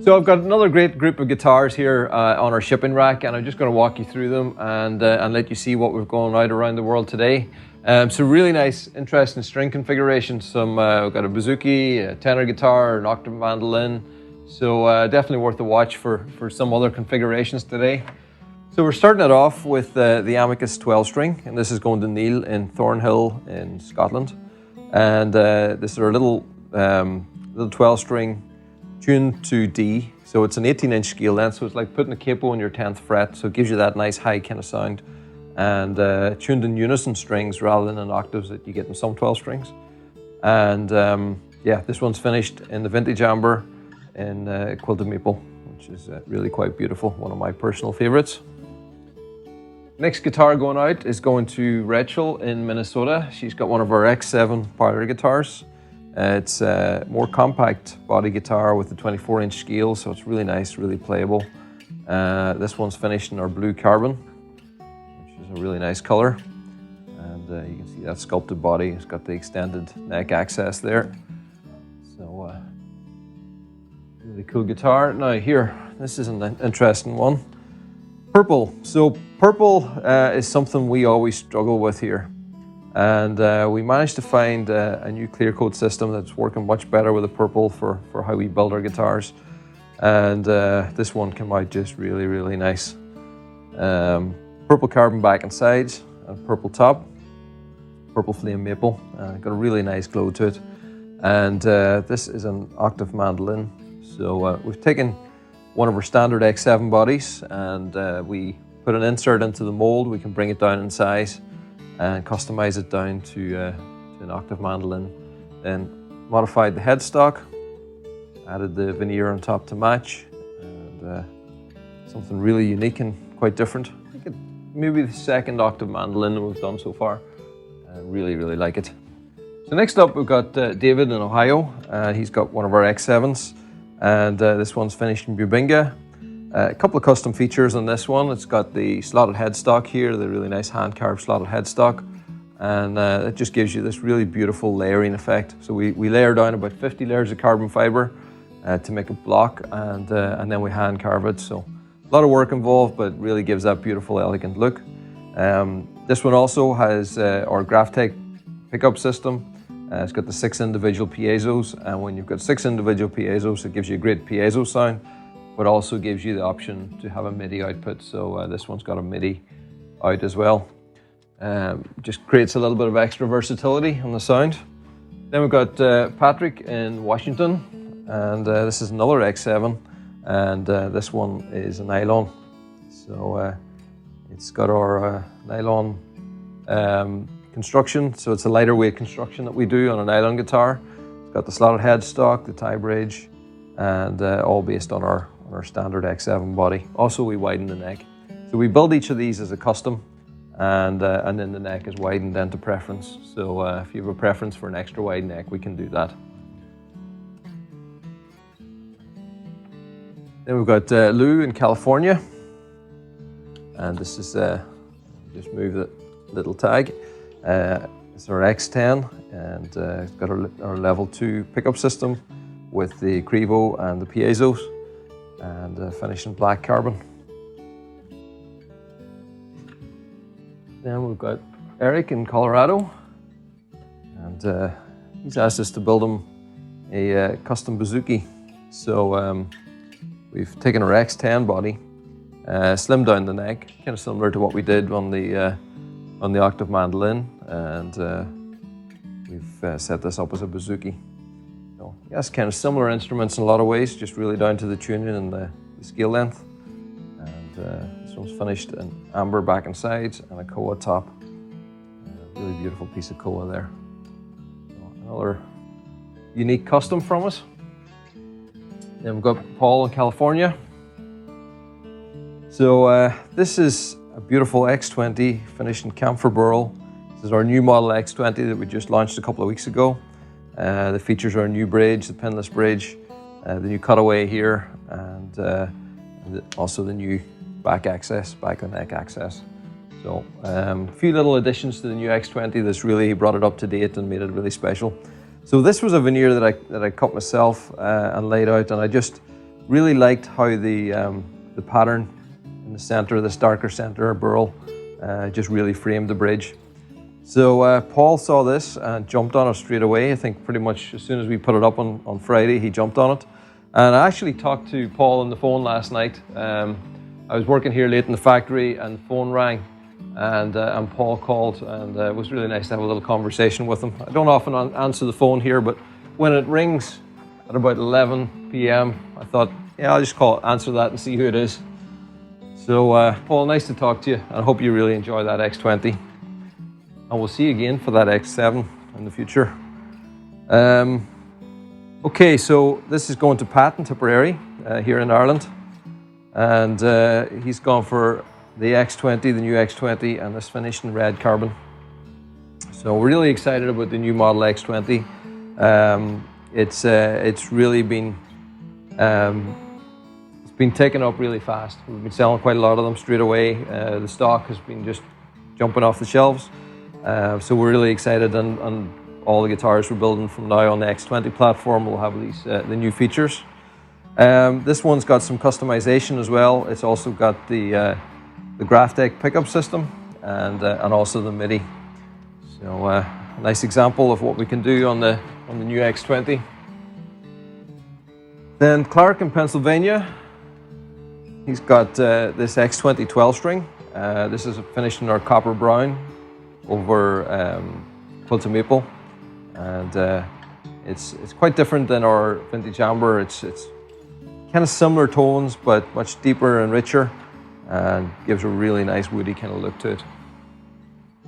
So I've got another great group of guitars here on our shipping rack, and I'm just going to walk you through them and let you see what we've gone right around the world today. So really nice, interesting string configurations. We've got a bouzouki, a tenor guitar, an octave mandolin. So definitely worth a watch for some other configurations today. So we're starting it off with the Amicus 12 string, and this is going to Neil in Thornhill in Scotland. And this is our little 12 string tuned to D. So it's an 18-inch scale length, so it's like putting a capo on your 10th fret, so it gives you that nice high kind of sound. And tuned in unison strings rather than in octaves that you get in some 12 strings. And yeah, this one's finished in the vintage amber in quilted maple, which is really quite beautiful, one of my personal favorites. Next guitar going out is going to Rachel in Minnesota. She's got one of our X7 parlor guitars. It's a more compact body guitar with the 24-inch scale, so it's really nice, really playable. This one's finished in our blue carbon, which is a really nice color. And you can see that sculpted body. It's got the extended neck access there. So really cool guitar. Now here, this is an interesting one. Purple. So purple is something we always struggle with here. And we managed to find a new clear coat system that's working much better with the purple for how we build our guitars. And this one came out just really, really nice. Purple carbon back and sides, and purple top, purple flame maple. Got a really nice glow to it. And this is an octave mandolin. So we've taken one of our standard X7 bodies and we put an insert into the mold. We can bring it down in size and customize it down to an octave mandolin. Then modified the headstock, added the veneer on top to match, and something really unique and quite different. I think it maybe the second octave mandolin that we've done so far. I really, really like it. So next up we've got David in Ohio. He's got one of our X7s, and this one's finished in Bubinga. A couple of custom features on this one. It's got the slotted headstock here, the really nice hand-carved slotted headstock, and it just gives you this really beautiful layering effect. So we layer down about 50 layers of carbon fiber to make a block, and then we hand-carve it. So a lot of work involved, but really gives that beautiful, elegant look. This one also has our Graphtec pickup system. It's got the 6 individual piezos, and when you've got 6 individual piezos, it gives you a great piezo sound, but also gives you the option to have a MIDI output. So this one's got a MIDI out as well. Just creates a little bit of extra versatility on the sound. Then we've got Patrick in Washington, and this is another X7, and this one is a nylon. So it's got our nylon construction, so it's a lighter weight construction that we do on a nylon guitar. It's got the slotted headstock, the tie bridge, and all based on our standard X7 body. Also, we widen the neck. So we build each of these as a custom, and then the neck is widened into preference. So if you have a preference for an extra wide neck, we can do that. Then we've got Lou in California, and this is just move the little tag. It's our X10, and it's got our level 2 pickup system with the Crevo and the piezos, and finished in black carbon. Then we've got Eric in Colorado, and he's asked us to build him a custom bouzouki. So we've taken our X10 body, slimmed down the neck, kind of similar to what we did on the octave mandolin, and we've set this up as a bouzouki. So yes, kind of similar instruments in a lot of ways, just really down to the tuning and the scale length. And this one's finished in amber back and sides and a koa top. A really beautiful piece of koa there. So another unique custom from us. Then we've got Paul in California. So this is a beautiful X20 finished in camphor burl. This is our new model X20 that we just launched a couple of weeks ago. The features are a new bridge, the pinless bridge, the new cutaway here, and also the new back access, back and neck access. So a few little additions to the new X20 that's really brought it up to date and made it really special. So this was a veneer that I cut myself and laid out, and I just Really liked how the pattern in the center, this darker center burl, just really framed the bridge. So Paul saw this and jumped on it straight away. I think pretty much as soon as we put it up on Friday, he jumped on it. And I actually talked to Paul on the phone last night. I was working here late in the factory and the phone rang, and Paul called, and it was really nice to have a little conversation with him. I don't often answer the phone here, but when it rings at about 11 p.m, I thought, yeah, I'll just answer that and see who it is. So Paul, nice to talk to you, and I hope you really enjoy that X20. And we'll see you again for that X7 in the future. Okay, so this is going to Pat in Tipperary here in Ireland. And he's gone for the X20, the new X20, and this finished in red carbon. So we're really excited about the new model X20. It's really been it's been taken up really fast. We've been selling quite a lot of them straight away. The stock has been just jumping off the shelves. So we're really excited, and all the guitars we're building from now on the X20 platform will have these the new features. This one's got some customization as well. It's also got the Graphtec pickup system and also the MIDI. So a nice example of what we can do on the new X20. Then Clark in Pennsylvania, he's got this X20 12 string. This is finished in our copper brown over quilted maple, and it's quite different than our vintage amber. It's kind of similar tones, but much deeper and richer, and gives a really nice woody kind of look to it.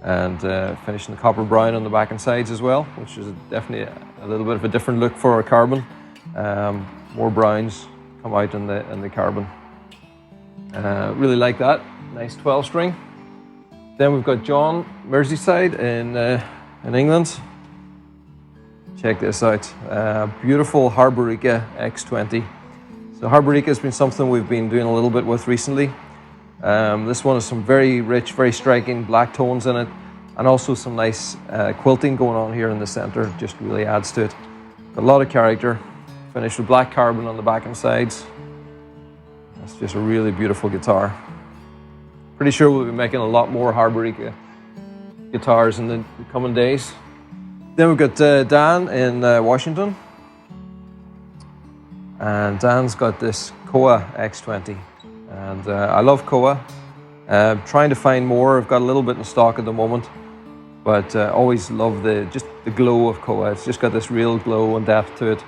And finished in the copper brown on the back and sides as well, which is definitely a little bit of a different look for our carbon. More browns come out in the carbon. Really like that. Nice 12 string. Then we've got John, Merseyside in England. Check this out. Beautiful Harborica X20. So Harborica has been something we've been doing a little bit with recently. This one has some very rich, very striking black tones in it, and also some nice quilting going on here in the center. Just really adds to it. Got a lot of character. Finished with black carbon on the back and sides. That's just a really beautiful guitar. Pretty sure we'll be making a lot more Harborica guitars in the coming days. Then we've got Dan in Washington. And Dan's got this Koa X20. And I love Koa. Trying to find more. I've got a little bit in stock at the moment. But always love just the glow of Koa. It's just got this real glow and depth to it.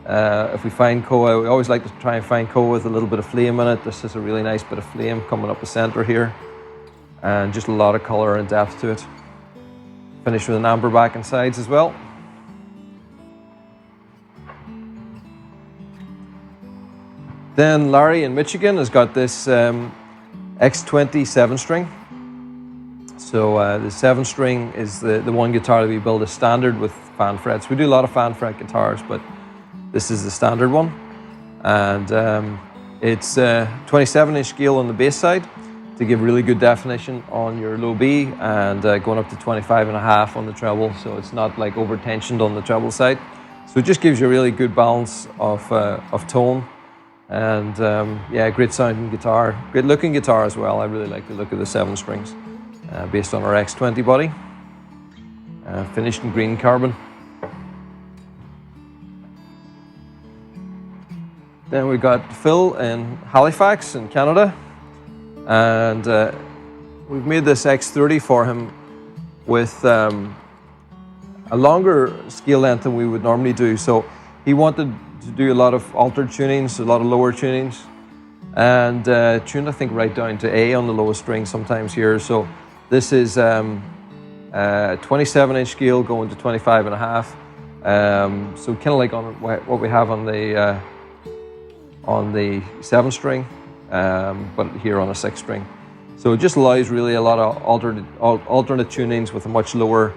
If we find Koa, we always like to try and find Koa with a little bit of flame in it. This is a really nice bit of flame coming up the center here. And just a lot of color and depth to it. Finished with an amber back and sides as well. Then Larry in Michigan has got this X20 7 string. So the 7 string is the one guitar that we build as standard with fan frets. We do a lot of fan fret guitars, but this is the standard one. And it's 27-inch scale on the bass side to give really good definition on your low B, and going up to 25.5 on the treble, so it's not like over tensioned on the treble side. So it just gives you a really good balance of tone. And yeah, great sounding guitar, great looking guitar as well. I really like the look of the 7 strings, based on our X20 body. Finished in green carbon. Then we got Phil in Halifax in Canada, and we've made this X30 for him with a longer scale length than we would normally do. So he wanted to do a lot of altered tunings, a lot of lower tunings, and tuned I think right down to A on the lowest string sometimes here. So this is 27-inch scale going to 25.5. So kind of like on what we have on the 7 string, but here on a 6 string. So it just allows really a lot of alternate tunings with a much lower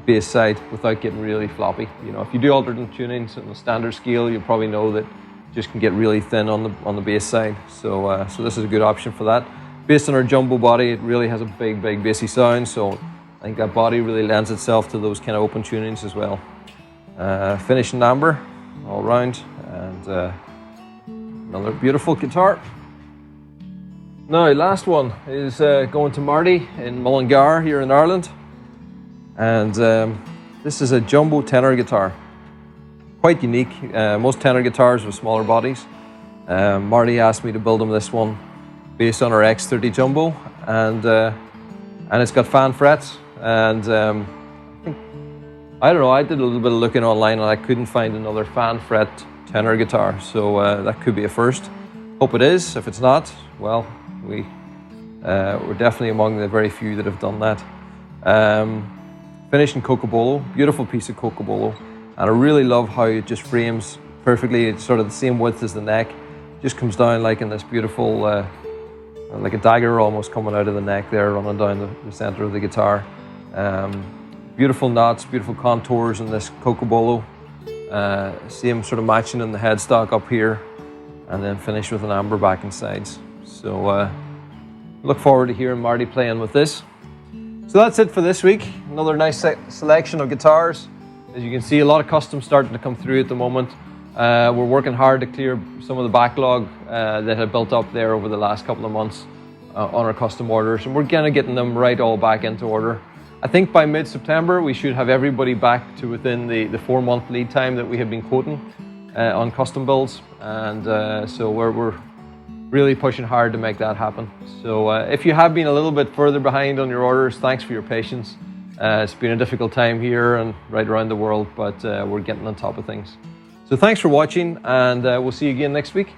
bass side without getting really floppy. You know, if you do alternate tunings on the standard scale, you probably know that it just can get really thin on the bass side. So so this is a good option for that. Based on our jumbo body, it really has a big bassy sound. So I think that body really lends itself to those kind of open tunings as well. Finished in amber all round, and Another beautiful guitar. Now, last one is going to Marty in Mullingar here in Ireland. And this is a jumbo tenor guitar. Quite unique. Most tenor guitars have smaller bodies. Marty asked me to build him this one based on our X30 Jumbo. And it's got fan frets. And I don't know, I did a little bit of looking online and I couldn't find another fan fret tenor guitar. So that could be a first. Hope it is. If it's not, well, we're definitely among the very few that have done that. Finished in Cocobolo, beautiful piece of Cocobolo. And I really love how it just frames perfectly. It's sort of the same width as the neck. Just comes down like in this beautiful, like a dagger almost coming out of the neck there, running down the center of the guitar. Beautiful knots, beautiful contours in this Cocobolo. Same sort of matching in the headstock up here, and then finished with an amber back and sides. So look forward to hearing Marty playing with this. So that's it for this week. Another nice selection of guitars. As you can see, a lot of customs starting to come through at the moment. We're working hard to clear some of the backlog that had built up there over the last couple of months on our custom orders, and we're kind of getting them right all back into order. I think by mid-September we should have everybody back to within the 4-month lead time that we had been quoting on custom builds, and so we're really pushing hard to make that happen. So if you have been a little bit further behind on your orders, thanks for your patience. It's been a difficult time here and right around the world, but we're getting on top of things. So thanks for watching, and we'll see you again next week.